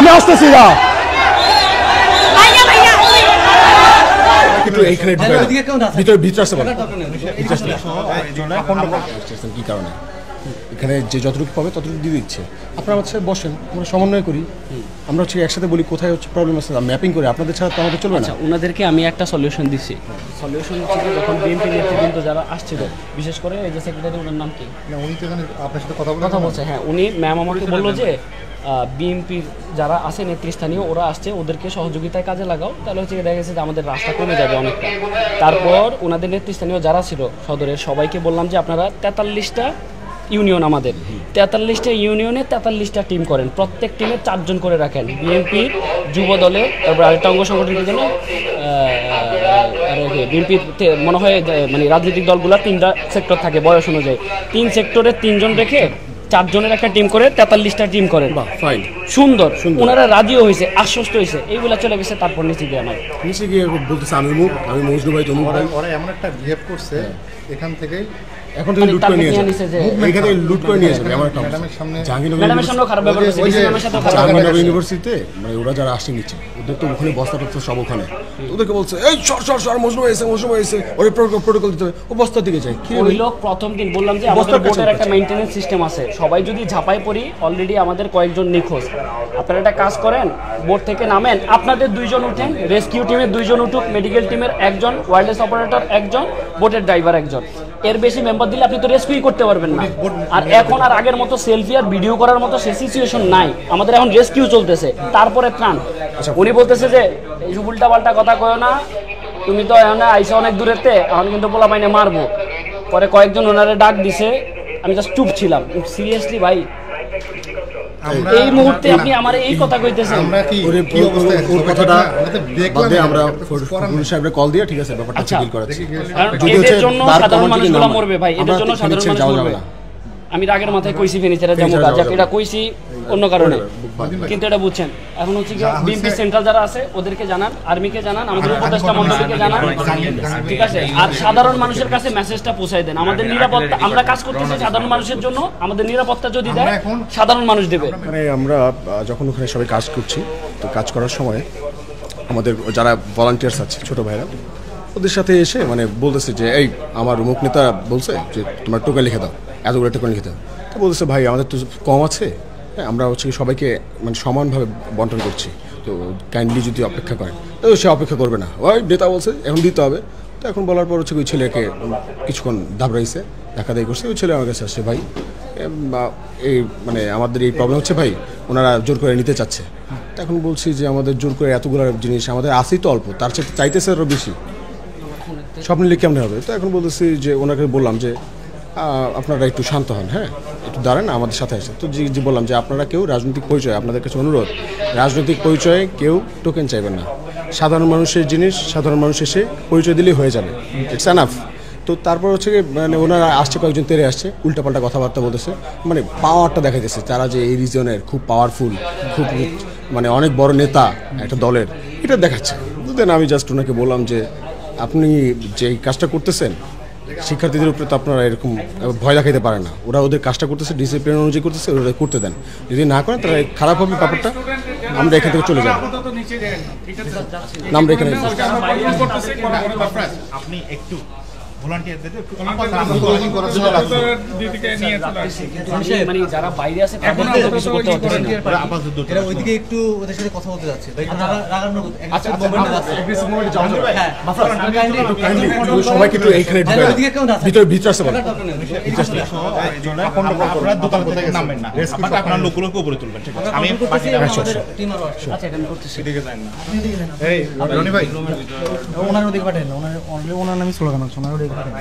আমি আসতেছি না একটু এইখানে ভিতরে ভিতরে আসতে পারেন কি কারণে এখানে যে যতটুকু পাবে ততটুকু দিয়ে দিচ্ছে আপনারা হচ্ছে বসেন আমরা সমন্বয় করি আমরা হচ্ছে একসাথে বলি কোথায় হচ্ছে প্রবলেম আছে ম্যাপিং করে আপনাদের ছাড়া তো আমাদের চলবে না ওনাদেরকে আমি একটা সলিউশন দিচ্ছি সলিউশন হচ্ছে যখন বিএনপি নেতৃবৃন্দ যারা আসছিল বিশেষ করে এই যে সেক্রেটারি ওনার নাম কি উনি তো এখানে আপনার সাথে কথা বলছে হ্যাঁ উনি ম্যাম আমাকে বললো যে বিএনপির যারা আছে নেতৃস্থানীয় ওরা আসছে ওদেরকে সহযোগিতায় কাজে লাগাও তাহলে হচ্ছে দেখা গেছে যে আমাদের রাস্তা কমে যাবে অনেকটা তারপর ওনাদের নেতৃস্থানীয় যারা ছিল সদরের সবাইকে বললাম যে আপনারা 43টা ইউনিয়ন আমাদের 43টা ইউনিয়নে 43টা টিম করেন প্রত্যেক টিমে 4 জন করে রাখেন বিএনপির যুব দলে তারপর আরেকটা অঙ্গ সংগঠনের জন্য বিএনপির মনে হয় মানে রাজনৈতিক দলগুলো 3টা সেক্টর থাকে বয়স অনুযায়ী 3 সেক্টরে 3 জন রেখে 4 জনের একটা টিম করে 43টা টিম করেন ফাইন সুন্দর ওনারা রাজিও হয়েছে আশ্বস্ত হয়েছে এইগুলা চলে গেছে তারপর নিচে গিয়ে আমার নিচে গিয়ে বলতেছে আমি মজনু ভাই তমুক ভাই ওরা এমন একটা বিহেভ করছে এখান থেকেই এখন থেকে লুট করে নিয়ে যাবে এখানে লুট করে নিয়ে যাবে আমার একটা ম্যাডামের সামনে ম্যাডামের সামনে খারাপ ব্যবহার করছে ডিসি ম্যামের সাথে খারাপ ব্যবহার জাহাঙ্গীরনগর ইউনিভার্সিটিতে মানে ওরা যারা আসছে নিচে ওদের তো ওখানে বস্তা টস্তা সব ওখানে ওদেরকে বলছে এই সর মজনু হয়েছে ওরে প্রোটোকল দিতে হবে ও বস্তা দিকে যায় কি ওই লোক প্রথম দিন বললাম যে আমাদের বোর্ডের একটা মেইনটেনেন্স সিস্টেম আছে সবাই যদি ঝাপাই পড়ি অলরেডি আমাদের কয়েকজন নিখোঁজ আপনারা একটা কাজ করেন বোর্ড থেকে নামেন আপনাদের 2 জন উঠেন রেস্কিউ টিমের 2 জন উঠুক মেডিকেল টিমের 1 জন ওয়্যারলেস অপারেটর 1 জন বোটের ড্রাইভার 1 জন এর বেশি মেম্বার দিলে আপনি তো রেস্কিউ করতে পারবেন না আর এখন আর আগের মতো সেলফি আর ভিডিও করার মতো সেই সিচুয়েশন নাই আমাদের এখন রেস্কিউ চলতেছে তারপরে ত্রাণ উনি বলতেছে যে এই উল্টা পাল্টা কথা কয়ো না তুমি তো এখন আইসা অনেক দূরেতে এখন কিন্তু পোলা পাইনে মারবো পরে কয়েকজন ওনারে ডাক দিছে আমি জাস্ট চুপ ছিলাম সিরিয়াসলি ভাই এই মুহূর্তে আপনি আমার এই কথা কইতেছেন আমরা কি অবস্থায় ওর কথাটা দেখলাম আমরা পুলিশ সাহেবরে কল দিয়ে ঠিক আছে ব্যাপারটা চেক করাচ্ছি এদের জন্য সাধারণ মানুষগুলো মরবে ভাই এদের জন্য সাধারণ মানুষ মরবে আমি রাগের মাথায় কইছি ফেনিচারে যেমন এটা কইছি অন্য কারণে কিন্তু এটা বুঝছেন এখন হচ্ছে কি বিএনপি সেন্ট্রাল যারা আছে ওদেরকে জানান আর্মিকে জানান আমাদের উপদেষ্টা মণ্ডলীকে জানান ঠিক আছে আর সাধারণ মানুষের কাছে মেসেজটা পৌঁছায় দেন আমাদের নিরাপত্তা আমরা কাজ করতেছি সাধারণ মানুষের জন্য আমাদের নিরাপত্তা যদি দেয় সাধারণ মানুষ দেবে মানে আমরা যখন ওখানে সবাই কাজ করছি তো কাজ করার সময় আমাদের যারা ভলান্টিয়ার্স আছে ছোট ভাইরা ওদের সাথে এসে মানে বলতেছে যে এই আমার মুখ নেতা বলছে যে তোমার টোকেন লিখে দাও এতগুলো টোকেন লিখে দাও তো বলতেছে ভাই আমাদের তো কম আছে হ্যাঁ আমরা হচ্ছে সবাইকে মানে সমানভাবে বন্টন করছি তো কাইন্ডলি যদি অপেক্ষা করেন তো সে অপেক্ষা করবে না ওই নেতা বলছে এখন দিতে হবে তো এখন বলার পর হচ্ছে ওই ছেলেকে কিছুক্ষণ দাবড়াইছে ধাক্কাধাই করছে ওই ছেলে আমার কাছে আসছে ভাই এই মানে আমাদের এই প্রবলেম হচ্ছে ভাই ওনারা জোর করে নিতে চাচ্ছে এখন বলছি যে আমাদের জোর করে এতগুলো জিনিস আমাদের আসেই তো অল্প তার সাথে চাইতেছে আরও বেশি সব নিলে কেমন হবে তো এখন বলতেছি যে ওনাকে বললাম যে আপনারা একটু শান্ত হন হ্যাঁ একটু দাঁড়ান আমাদের সাথে আসে তো যে বললাম যে আপনারা কেউ রাজনৈতিক পরিচয় আপনাদের কাছে অনুরোধ রাজনৈতিক পরিচয়ে কেউ টোকেন চাইবেন না সাধারণ মানুষের জিনিস সাধারণ মানুষ এসে পরিচয় দিলেই হয়ে যাবে ইটস এনাফ তো তারপর হচ্ছে মানে ওনারা আসছে কয়েকজন তেরে আসছে উল্টাপাল্টা কথাবার্তা বলতেছে মানে পাওয়ারটা দেখাইতেছে তারা যে এই রিজনের খুব পাওয়ারফুল খুব মানে অনেক বড় নেতা একটা দলের এটা দেখাচ্ছে দেন আমি জাস্ট ওনাকে বললাম যে আপনি যে কাজটা করতেছেন শিক্ষার্থীদের উপরে তো আপনারা এরকম ভয় দেখাইতে পারে না ওরা ওদের কাজটা করতেছে ডিসিপ্লিন অনুযায়ী করতেছে ওরা করতে দেন যদি না করেন তাহলে খারাপ হবে ব্যাপারটা আমরা এখান থেকে চলে যাব আমরা এখানে আপনি একটু ভলান্টিয়ারদের মানে যারা বাইরে আছে তাদের কিছু করতে হচ্ছে এরা ওইদিকে একটু ওদের সাথে কথা বলতে যাচ্ছে সবাইকে একটু এইখানে ভিতরে ভিতরে আসতে পারেন আপনার দোকান কোথায় নামবেন না আপনার লোকগুলোকে উপরে তুলবেন ঠিক আছে আমি আচ্ছা এখানে করতেছি এই রনি ভাই ওনার ওদিকে পাঠান ওনার নামই স্লোগান আছে ওনার ওদিকে পাঠান